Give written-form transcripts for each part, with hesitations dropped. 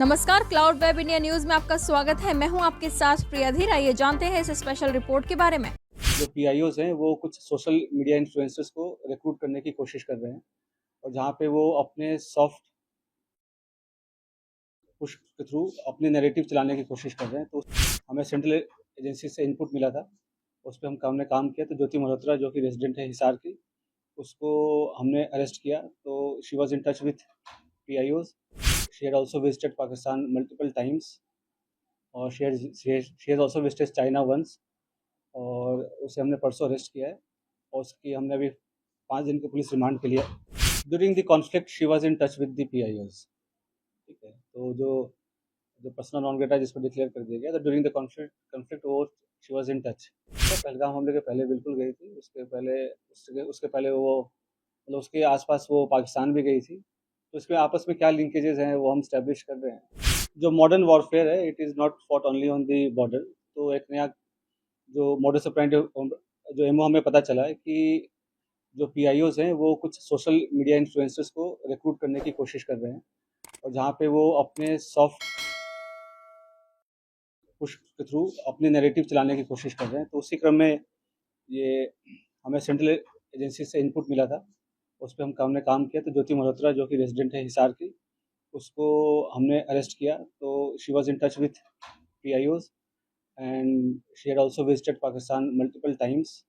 नमस्कार, cloud web India news में आपका स्वागत है। मैं हूं आपके साथ प्रिया धीर। आइए जानते हैं इस स्पेशल रिपोर्ट के बारे में। जो पीआईओज हैं वो कुछ सोशल मीडिया इन्फ्लुएंसर्स को रिक्रूट करने की कोशिश कर रहे हैं और जहाँ पे वो अपने सॉफ्ट पुश के थ्रू अपने नैरेटिव चलाने की कोशिश कर रहे हैं। तो हमें सेंट्रल एजेंसी से इनपुट मिला था, उस पर हमने काम किया। तो ज्योति मल्होत्रा जो कि रेजिडेंट है हिसार की, उसको हमने अरेस्ट किया। तो she was in touch with PIOs. She had also visited Pakistan multiple times और she has also visited China once. और उसे हमने परसों अरेस्ट किया है और उसकी हमने अभी 5 दिन के पुलिस रिमांड के लिए। During the conflict she was in touch with the पीआईओज। ठीक है, तो जो जो पर्सनल नॉन ग्रेटा जिस पर डिक्लेयर कर दिया गया, तो ड्यूरिंग द कॉन्फ्लिक्ट वो शी वाज इन टच। तो पहलगाम हमले के पहले बिल्कुल गई थी। उसके पहले वो मतलब उसके आसपास वो पाकिस्तान भी गई थी। तो इसमें आपस में क्या लिंकेजेस हैं वो हम स्टैब्लिश कर रहे हैं। जो मॉडर्न वॉरफेयर है, it is not fought only on the border. तो एक नया जो मॉडस ऑपरेंडी जो एमओ हमें पता चला है कि जो पीआईओज हैं वो कुछ सोशल मीडिया इन्फ्लुएंसर्स को रिक्रूट करने की कोशिश कर रहे हैं और जहाँ पे वो अपने सॉफ्ट पुश के थ्रू अपने नैरेटिव चलाने की कोशिश कर रहे हैं। तो उसी क्रम में ये हमें सेंट्रल एजेंसी से इनपुट मिला था, उस पर हमने काम किया। तो ज्योति मल्होत्रा जो कि रेजिडेंट है हिसार की, उसको हमने अरेस्ट किया। तो she was in touch with PIOs and she had also visited Pakistan multiple times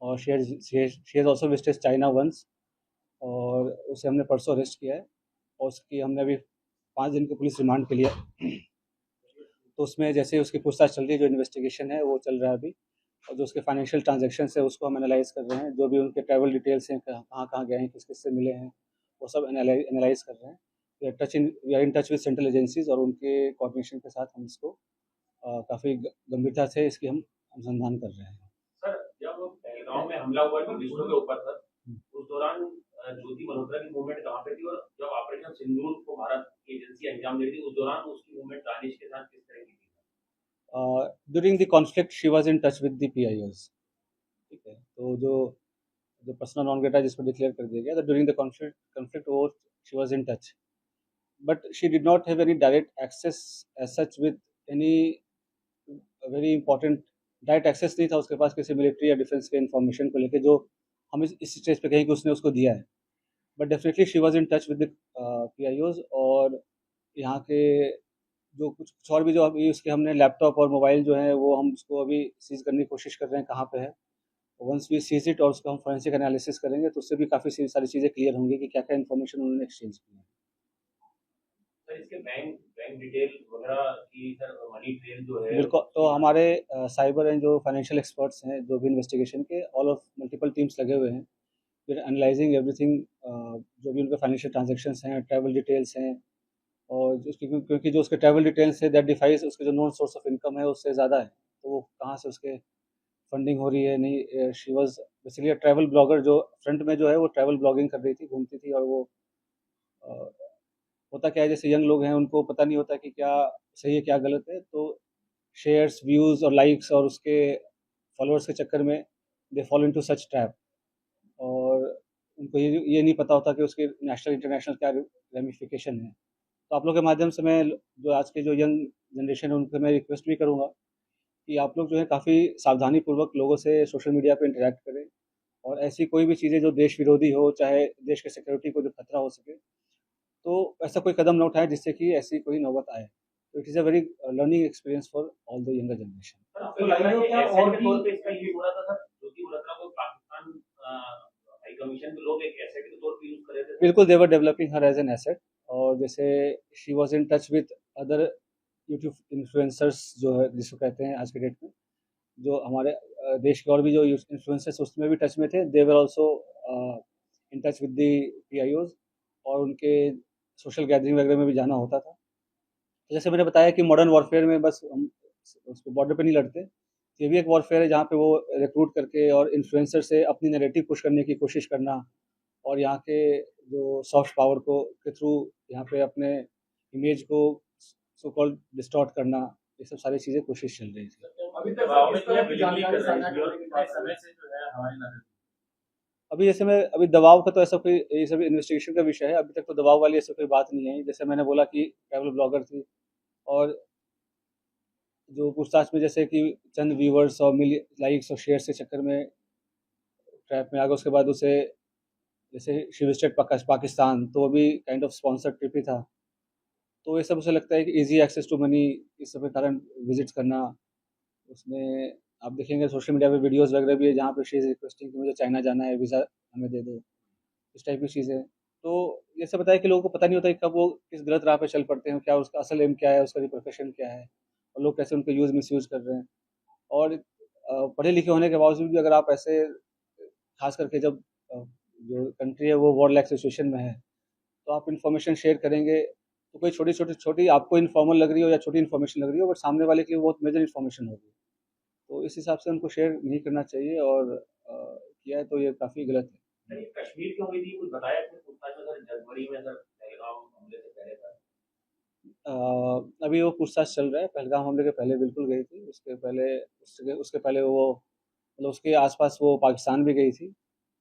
और she has also visited China once. और उसे हमने परसों अरेस्ट किया है और उसकी हमने अभी 5 दिन के पुलिस रिमांड के लिए। तो उसमें जैसे उसकी पूछताछ चल रही है, जो इन्वेस्टिगेशन है वो चल रहा है अभी। और जो उसके फाइनेंशियल ट्रांजैक्शंस है उसको हम एनालाइज कर रहे हैं। जो भी उनके ट्रैवल डिटेल्स हैं, कहाँ कहाँ गए हैं, किस किस से मिले हैं, वो सब एनालाइज कर रहे हैं। We are in touch with central agencies और उनके कोऑर्डिनेशन के साथ हम इसको काफ़ी गंभीरता से इसकी हम अनुसंधान कर रहे हैं। सर, जब पहलगाम में हमला हुआ टूरिस्टों के ऊपर सर, उस दौरान ज्योति मल्होत्रा की मूवमेंट कहाँ पे थी? और जब ऑपरेशन सिंदूर को भारत की एजेंसी अंजाम दे रही थी, उस दौरान उसकी मूवमेंट दानिश के साथ किस तरह की थी? During the conflict she was in touch with the पीआईओज। ठीक है, तो जो जो पर्सनल नॉन ग्रेटा जिस पर डिक्लेयर कर दिया गया, तो ड्यूरिंग द कॉन्फ्लिक्ट वो she was in touch, but she did not have any direct access as such with any very important. Direct access नहीं था उसके पास किसी मिलिट्री या डिफेंस के इन्फॉर्मेशन को लेके, जो हम इस स्टेज पे कहीं कि उसने उसको दिया है। But definitely she was in touch with the PIOs. और यहाँ के जो कुछ और भी जो अभी उसके हमने लैपटॉप और मोबाइल जो है वो हम उसको अभी सीज करने की कोशिश कर रहे हैं कहाँ पे है। वंस वी सीज इट और उसको हम फोरेंसिक एनालिसिस करेंगे तो उससे भी काफ़ी सारी चीज़ें क्लियर होंगी कि क्या क्या इन्फॉर्मेशन उन्होंने एक्सचेंज की है। सर, इसके बैंक बैंक डिटेल वगैरह की सर मनी ट्रेल जो है बिल्कुल, तो हमारे साइबर एंड जो फाइनेंशियल एक्सपर्ट्स हैं, जो भी इन्वेस्टिगेशन के ऑल ऑफ मल्टीपल टीम्स लगे हुए हैं। फिर एनालाइजिंग एवरीथिंग, जो भी उनके फाइनेंशियल ट्रांजेक्शंस हैं, ट्रैवल डिटेल्स हैं। और क्योंकि जो उसके ट्रैवल डिटेल्स है दैट डिफाइज उसके जो नॉन सोर्स ऑफ इनकम है उससे ज़्यादा है, तो वो कहाँ से उसके फंडिंग हो रही है। नहीं, she was basically travel blogger. जो फ्रंट में जो है वो ट्रैवल ब्लॉगिंग कर रही थी, घूमती थी। और वो अ, होता क्या है, जैसे यंग लोग हैं उनको पता नहीं होता कि क्या सही है क्या गलत है। तो शेयर्स, व्यूज़ और लाइक्स और उसके फॉलोअर्स के चक्कर में they follow into such trap. और उनको ये नहीं पता होता कि उसके नेशनल इंटरनेशनल क्या रेमिफिकेशन है। तो आप लोग के माध्यम से मैं जो आज के जो यंग जनरेशन है उनसे मैं रिक्वेस्ट भी करूँगा कि आप लोग जो है काफ़ी सावधानीपूर्वक लोगों से सोशल मीडिया पे इंटरैक्ट करें। और ऐसी कोई भी चीज़ें जो देश विरोधी हो, चाहे देश के सिक्योरिटी को जो खतरा हो सके, तो ऐसा कोई कदम न उठाएं जिससे कि ऐसी कोई नौबत आए। तो it is a very learning experience for all the younger generation. Sir, आपको लग रहा है कि एसेट के तौर पे इसका यूज हो रहा था सर? ज्योति मल्होत्रा को पाकिस्तान हाई कमीशन के लोग एक एसेट के तौर पे यूज कर रहे थे? बिल्कुल, they were developing her as an asset. और जैसे she was in touch with other YouTube influencers जो है जिसको कहते हैं आज के डेट में, जो हमारे देश के और भी जो इन्फ्लुएंसर्स उसमें भी टच में थे। They were also in touch with the PIOs और उनके सोशल गैदरिंग वगैरह में भी जाना होता था। तो जैसे मैंने बताया कि मॉडर्न वॉरफेयर में बस हम उस बॉर्डर पे नहीं लड़ते। ये भी एक वॉरफेयर है जहाँ पे वो रिक्रूट करके और इन्फ्लुएंसर से अपनी नैरेटिव पुश करने की कोशिश करना और यहाँ के जो सॉफ्ट पावर को के थ्रू यहाँ पे अपने इमेज को सो कॉल्ड डिस्टॉर्ट करना, ये सब सारी चीज़ें कोशिश चल रही थी। अभी तक किस तरह की जानकारी साझा करने के लिए समय से जो है हमारी नजर? अभी जैसे मैं अभी दबाव का तो ऐसा कोई, ये सब इन्वेस्टिगेशन का विषय है, अभी तक तो दबाव वाली ऐसी कोई बात नहीं आई। जैसे मैंने बोला कि ट्रैवल ब्लॉगर थी, और जो पूछताछ में जैसे कि चंद व्यूअर्स और लाइक्स और शेयर्स के चक्कर में ट्रैप में आ गया, उसके बाद उसे जैसे शी विजिटेड पाकिस्तान, तो वो भी काइंड ऑफ स्पॉन्सर्ड ट्रिप ही था। तो ये सब उसे लगता है कि ईज़ी एक्सेस टू मनी, इस सब के कारण विज़िट्स करना। उसमें आप देखेंगे सोशल मीडिया पे वीडियोज़ वगैरह भी है जहाँ पे शी इज़ रिक्वेस्टिंग कि मुझे चाइना जाना है, वीज़ा हमें दे दो, इस टाइप की चीज़ें। तो ये सब बताया कि लोगों को पता नहीं होता कि कब वो किस गलत राह पे चल पड़ते हैं, क्या उसका असल एम क्या है, उसका प्रोफेशन क्या है, और लोग कैसे उनका यूज़ मिसयूज़ कर रहे हैं। और पढ़े लिखे होने के बावजूद भी अगर आप ऐसे, खास करके जब जो कंट्री है वो वॉर लाइक सिचुएशन में है, तो आप इन्फॉर्मेशन शेयर करेंगे तो कोई छोटी आपको इन्फॉर्मल लग रही हो या छोटी इन्फॉर्मेशन लग रही हो, बट सामने वाले के लिए बहुत मेजर इन्फॉर्मेशन होगी। तो इस हिसाब से उनको शेयर नहीं करना चाहिए, और किया है तो ये काफ़ी गलत है। सर ये कश्मीर क्यों हुई थी, कुछ बताया इसमें पूछताछ में? सर जनवरी में सर पहलगाम हमले से पहले था। अभी वो पूछताछ चल रहा है, पहलगाम हमले के पहले बिल्कुल गई थी, उसके पहले उसके पहले वो मतलब उसके आसपास वो पाकिस्तान भी गई थी।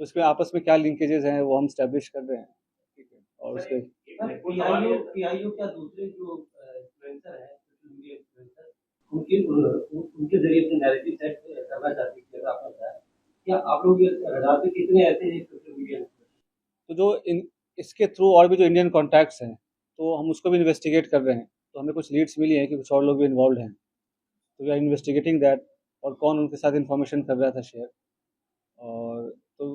तो इसमें आपस में क्या लिंकेजेस हैं वो हम स्टैब्लिश कर रहे हैं, ठीक है। और उसके पीआईओ क्या दूसरे जो इन्फ्लुएंसर हैं, सोशल मीडिया इन्फ्लुएंसर, उनके जरिए अपने नैरेटिव सेट करना चाहती है, जैसा आपने बताया। क्या आप लोग ये रडार पे कितने ऐसे हैं सोशल मीडिया तो जो इसके थ्रू और भी जो इंडियन कॉन्टैक्ट्स हैं, तो हम उसको भी इन्वेस्टिगेट कर रहे हैं। तो हमें कुछ लीड्स मिली हैं कि कुछ और लोग भी इन्वॉल्व हैं, तो वी आर इन्वेस्टिगेटिंग दैट, और कौन उनके साथ इन्फॉर्मेशन कर रहा था शेयर। और तो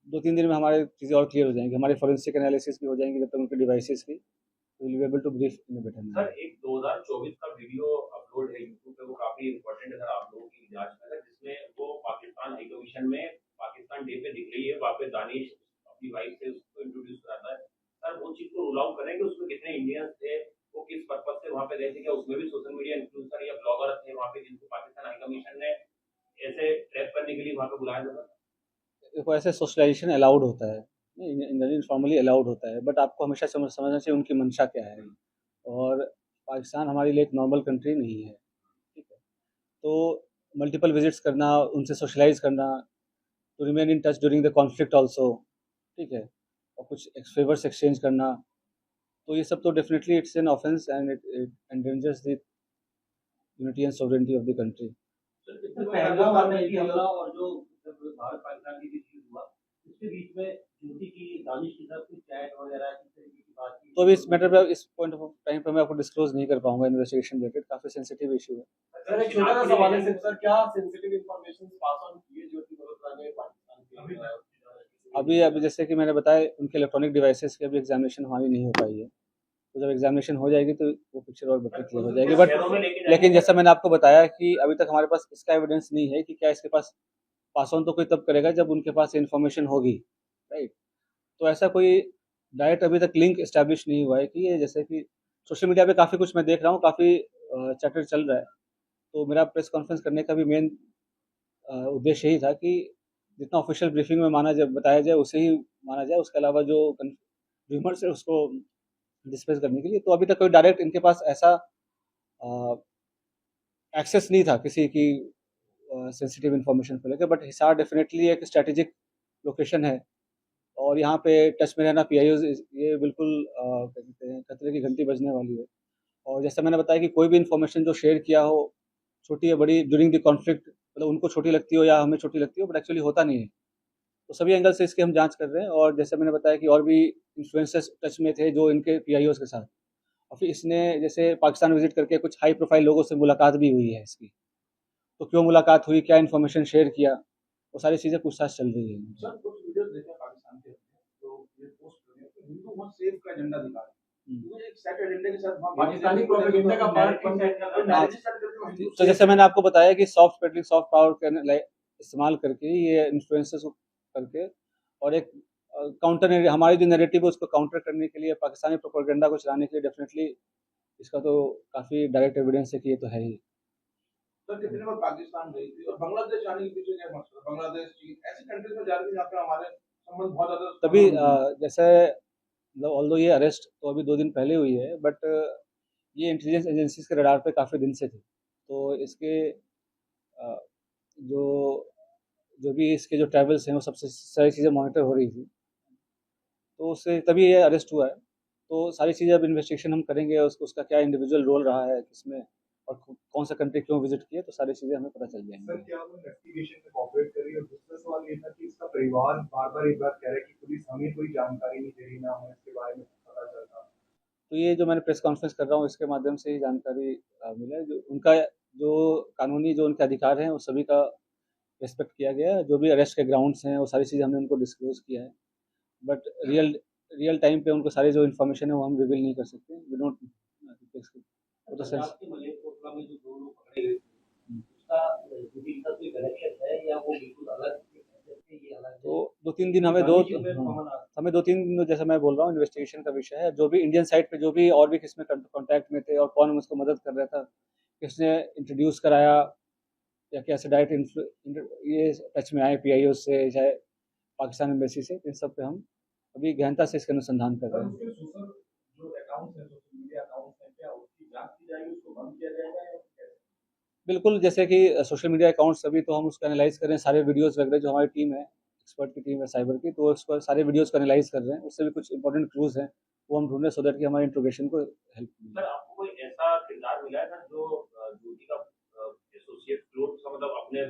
2-3 दिन में हमारे चीज़ें और क्लियर हो जाएंगी, हमारे फोरेंसिक एनालिसिस भी हो जाएंगी जब तक उनके डिवाइसेस की, तो will be able to brief in a better sir manner. एक 2024 का वीडियो अपलोड है यूट्यूब पे, वो काफी इंपॉर्टेंट है सर आप लोगों की जांच में, सर जिसमें वो पाकिस्तान हाई कमीशन में पाकिस्तान डे पे दिख रही है, वहाँ पे दानिश अपनी वाइफ से उसको इंट्रोड्यूस कराता है। सर वो चीज को रूल आउट करें कि उसमें कितने इंडियंस थे, वो किस पर्पज से वहाँ पे गए थे, क्या उसमें भी सोशल मीडिया इन्फ्लुएंसर या ब्लॉगर थे वहाँ पे जिनको पाकिस्तान हाई कमीशन ने ऐसे ट्रैप करने के लिए वहाँ पे बुलाया था? देखो, ऐसे सोशलाइजेशन अलाउड होता है, नहीं इनफॉर्मली अलाउड होता है, बट आपको हमेशा समझना चाहिए उनकी मंशा क्या है। और पाकिस्तान हमारे लिए एक नॉर्मल कंट्री नहीं है, ठीक है। तो मल्टीपल विजिट्स करना, उनसे सोशलाइज करना, to remain in touch during the conflict also, ठीक है, और कुछ फेवर्स एक्सचेंज करना, तो ये सब तो definitely it's an offence and it endangers the unity and sovereignty of the country. Pahalgam आतंकी हमला और जो भारत पाकिस्तान के बीच युद्ध हुआ, उसके बीच में ज्योति की दानिश के साथ कुछ चैट वगैरह किस तरीके की बात की? तो अभी इस मैटर पे, इस पॉइंट ऑफ टाइम पे मैं आपको डिस्क्लोज नहीं कर पाऊंगा, इन्वेस्टिगेशन रिलेटेड काफ़ी सेंसिटिव इशू है। सर एक छोटा सा सवाल है सर, क्या सेंसिटिव इंफॉर्मेशन पास ऑन किए ज्योति मल्होत्रा ने पाकिस्तान के? अभी जैसे कि मैंने बताया, उनके इलेक्ट्रॉनिक डिवाइसेस की अभी एग्जामिनेशन हमारी नहीं हो पाई है, तो जब एग्जामिनेशन हो जाएगी तो वो पिक्चर और बेटर क्लियर हो जाएगी। बट लेकिन जैसा मैंने आपको बताया कि अभी तक हमारे पास इसका एविडेंस नहीं है कि क्या इसके पास पास ऑन तो कोई तब करेगा जब उनके पास इन्फॉर्मेशन होगी, राइट। तो ऐसा कोई डायरेक्ट अभी तक लिंक इस्टेब्लिश नहीं हुआ है कि ये, जैसे कि सोशल मीडिया पे काफ़ी कुछ मैं देख रहा हूँ, काफ़ी चैटर चल रहा है। तो मेरा प्रेस कॉन्फ्रेंस करने का भी मेन उद्देश्य यही था कि जितना ऑफिशियल ब्रीफिंग में माना जाए, बताया जाए, उसे ही माना जाए, उसके अलावा जो र्यूमर्स है उसको डिस्पेस करने के लिए। तो अभी तक कोई डायरेक्ट इनके पास ऐसा एक्सेस नहीं था किसी की सेंसिटिव इन्फॉर्मेशन को लेकर। बट हिसार डेफिनेटली एक स्ट्रैटेजिक लोकेशन है, और यहाँ पे टच में रहना पीआईओ, ये बिल्कुल क्या कहते हैं, खतरे की घंटी बजने वाली है। और जैसा मैंने बताया कि कोई भी इन्फॉर्मेशन जो शेयर किया हो, छोटी या बड़ी, ड्यूरिंग द कॉन्फ्लिक्ट, मतलब उनको छोटी लगती हो या हमें छोटी लगती हो, बट एक्चुअली होता नहीं है। तो सभी एंगल से इसकी हम जांच कर रहे हैं। और जैसे मैंने बताया कि और भी इन्फ्लुएंसर्स टच में थे जो इनके पीआईओज के साथ, और फिर इसने जैसे पाकिस्तान विजिट करके कुछ हाई प्रोफाइल लोगों से मुलाकात भी हुई है इसकी। तो क्यों मुलाकात हुई, क्या इन्फॉर्मेशन शेयर किया, वो सारी चीज़ें पूछताछ चल रही है। सर कुछ वीडियोस देखे पाकिस्तान के, तो ये पोस्ट कर रहे हैं कि हिंदू मत सेफ का एजेंडा दिखा रहे हैं। तो एक सेट एजेंडे के साथ पाकिस्तानी प्रोपेगेंडा का पार्ट तो जैसे मैंने आपको बताया कि सॉफ्ट पेडलिंग, सॉफ्ट पावर इस्तेमाल करके, ये इन्फ्लुएंसर्स को करके, और एक काउंटर, हमारी जो नैरेटिव है उसको काउंटर करने के लिए, पाकिस्तानी प्रोपेगेंडा को चलाने के लिए, डेफिनेटली इसका तो काफ़ी डायरेक्ट एविडेंस है कि ये तो है ही। सर कितने बार पाकिस्तान गई थी और बांग्लादेश जाने के पीछे क्या मकसद है? बांग्लादेश, चीन ऐसी कंट्रीज में जा रही है जहाँ पे हमारे संबंध बहुत ज्यादा तभी जैसे मतलब ऑल्दो ये अरेस्ट तो अभी 2 दिन पहले हुई है, बट ये इंटेलिजेंस एजेंसीज के रडार पे काफ़ी दिन से थी। तो इसके जो जो भी इसके जो ट्रैवल्स हैं वो सबसे सारी चीज़ें मॉनिटर हो रही थी, तो उससे तभी ये अरेस्ट हुआ है। तो सारी चीज़ें अब इन्वेस्टिगेशन हम करेंगे, उसका क्या इंडिविजुअल रोल रहा है किसमें, और कौन सा कंट्री क्यों विजिट किया, तो सारी चीज़ें हमें पता चल जाएंगी। सर क्या वो इन्वेस्टिगेशन में कोऑपरेट कर रही है? और दूसरा सवाल ये था कि इसका परिवार बार-बार एक बात कह रहा है कि पुलिस हमें कोई जानकारी नहीं दे रही, ना हमें इसके बारे में पता चलता। तो ये जो मैंने प्रेस कॉन्फ्रेंस कर रहा हूँ इसके माध्यम से ही जानकारी मिला है। जो उनका जो कानूनी जो उनके अधिकार हैं वो सभी का रिस्पेक्ट किया गया है। जो भी अरेस्ट के ग्राउंड्स हैं वो सारी चीज़ें हमने उनको डिस्क्लोज़ किया है, बट रियल टाइम पे उनको सारी जो इन्फॉर्मेशन है वो हम रिवील नहीं कर सकते। वी डोंट वो तो सेंस के मलेरकोटला में जो 2 लोग पकड़े गए थे, उसका जुबिन का कोई कनेक्शन है या वो बिल्कुल अलग थे, ये अलग है? तो 2-3 दिन हमें 2-3 दिन, जैसे मैं बोल रहा हूँ, इन्वेस्टिगेशन का विषय है। जो भी इंडियन साइड पे जो भी और भी किसमें कॉन्टैक्ट में थे और कौन उसको मदद कर रहा था, किसने इंट्रोड्यूस कराया या कैसे डायरेक्ट ये टच में आए PIO से चाहे पाकिस्तान एम्बेसी से, इन सब पे हम अभी गहनता से इसका अनुसंधान कर रहे हैं। उसके सोशल जो अकाउंट्स हैं, सोशल मीडिया अकाउंट्स हैं, क्या उसकी जांच की जाएगी, उसको बंद किया जाएगा या कैसे? बिल्कुल, जैसे कि सोशल मीडिया अकाउंट्स अभी तो हम उसको एनालाइज़ कर रहे हैं, सारे वीडियोज़ वगैरह जो हमारी टीम है, एक्सपर्ट की टीम है साइबर की, तो उसको सारे वीडियोज़ को एनालाइज़ कर रहे हैं। उससे भी कुछ इंपॉर्टेंट क्लूज़ हैं, वो हम ढूँढ रहे हैं सो दैट कि हमारे इंट्रोगेशन को हेल्प मिले। सर आपको कोई ऐसा किरदार मिला है सर जो ज्योति का एसोसिएट क्लोज सा, मतलब अपने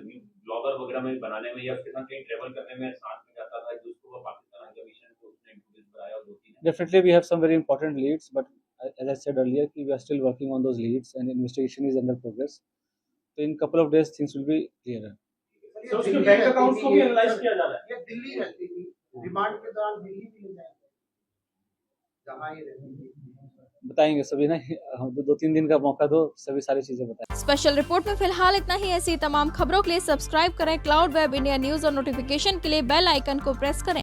ब्लॉगर वगैरह में बनाने में या उसके साथ कहीं ट्रैवल करने में साथ में जाता था, जिसको पाकिस्तान हाई कमीशन को उसने इंट्रोड्यूस कराया और ज्योति ने? Definitely, we have some very important leads, but as I said earlier, we are still working on those leads and investigation is under progress. So in couple of days, things will be clearer. Sir उसके bank accounts को भी analyse किया जा रहा है। ये दिल्ली रहती थी, रिमांड के दौरान दिल्ली भी ले जाएंगे, जहाँ ये रहती थी। बताएंगे सभी ना, 2-3 दिन का मौका दो, सभी सारी चीजें बताएं। स्पेशल रिपोर्ट में फिलहाल इतना ही। ऐसी तमाम खबरों के लिए सब्सक्राइब करें क्लाउड वेब इंडिया न्यूज और नोटिफिकेशन के लिए बेल आइकन को प्रेस करें।